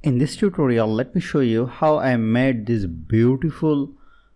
In this tutorial, let me show you how I made this beautiful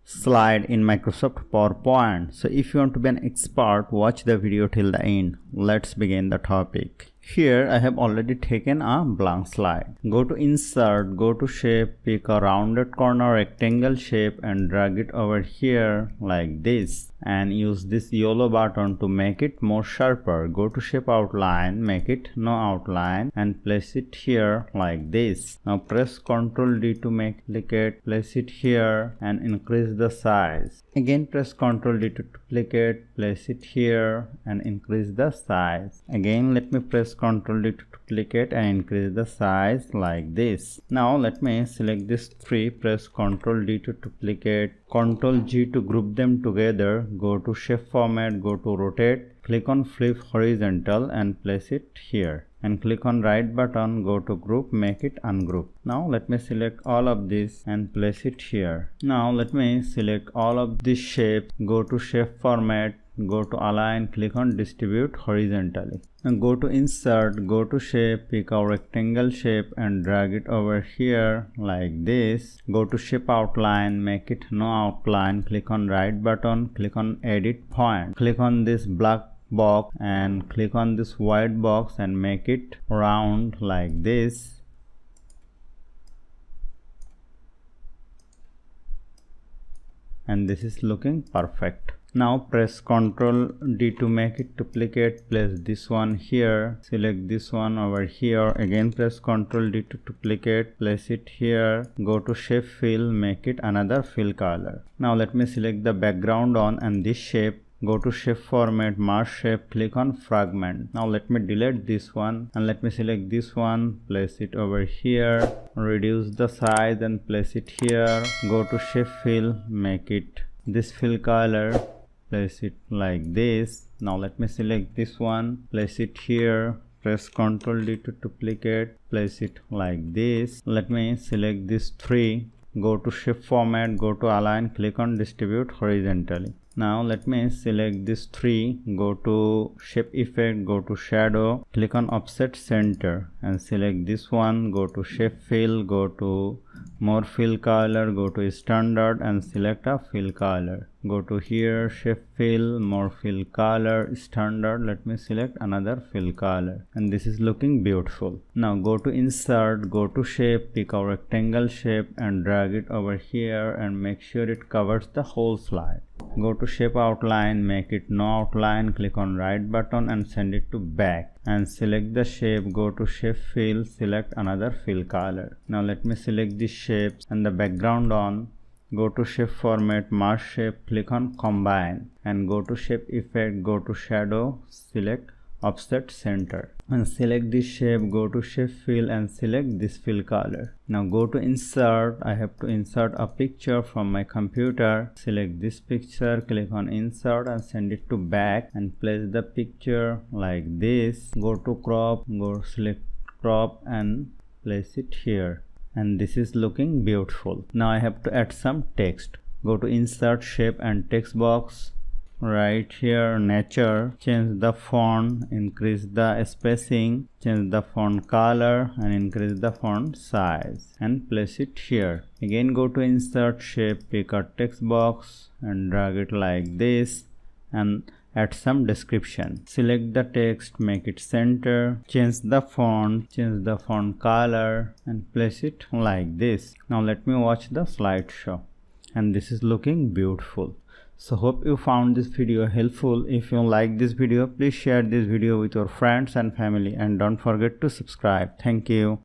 slide in Microsoft PowerPoint. So if you want to be an expert, watch the video till the end. Let's begin the topic. Here I have already taken a blank slide. Go to insert, go to shape, pick a rounded corner rectangle shape and drag it over here like this, and use this yellow button to make it more sharper. Go to shape outline, make it no outline and place it here like this. Now press Ctrl D to make duplicate, place it here and increase the size. Again press Ctrl D to duplicate, place it here and increase the size. Again let me press Ctrl D to duplicate and increase the size like this. Now let me select these three, press Ctrl D to duplicate, Ctrl G to group them together, go to shape format, go to rotate, click on flip horizontal and place it here, and click on right button, go to group, make it ungroup. Now let me select all of this and place it here. Now let me select all of these shapes, go to shape format, go to align, click on distribute horizontally. And go to insert, go to shape, pick a rectangle shape and drag it over here like this. Go to shape outline, make it no outline, click on right button, click on edit point, click on this black box and click on this white box and make it round like this. And this is looking perfect. Now press Ctrl D to make it duplicate, place this one here, select this one over here, again press Ctrl D to duplicate, place it here, go to shape fill, make it another fill color. Now let me select the background on and this shape, go to shape format, merge shape, click on fragment. Now let me delete this one and let me select this one, place it over here, reduce the size and place it here, go to shape fill, make it this fill color, place it like this. Now let me select this one, place it here, press Ctrl D to duplicate, place it like this. Let me select these three, go to shape format, go to align, click on distribute horizontally. Now let me select these three, go to shape effect, go to shadow, click on offset center and select this one, go to shape fill, go to more fill color, go to standard and select a fill color. Go to here, shape fill, more fill color, standard, let me select another fill color, and this is looking beautiful. Now go to insert, go to shape, pick a rectangle shape and drag it over here and make sure it covers the whole slide. Go to shape outline, make it no outline, click on right button and send it to back and select the shape, go to shape fill, select another fill color. Now let me select these shapes and the background on, go to shape format, merge shape, click on combine and go to shape effect, go to shadow, select offset center and select this shape, go to shape fill and select this fill color. Now go to insert, I have to insert a picture from my computer, select this picture, click on insert and send it to back and place the picture like this. Go to crop, go select crop and place it here, and this is looking beautiful. Now I have to add some text. Go to insert shape and text box, right here nature, change the font, increase the spacing, change the font color and increase the font size and place it here. Again go to insert shape, pick a text box and drag it like this and add some description. Select the text, make it center, change the font color and place it like this. Now let me watch the slideshow, and this is looking beautiful. So hope you found this video helpful. If you like this video, please share this video with your friends and family and don't forget to subscribe. Thank you.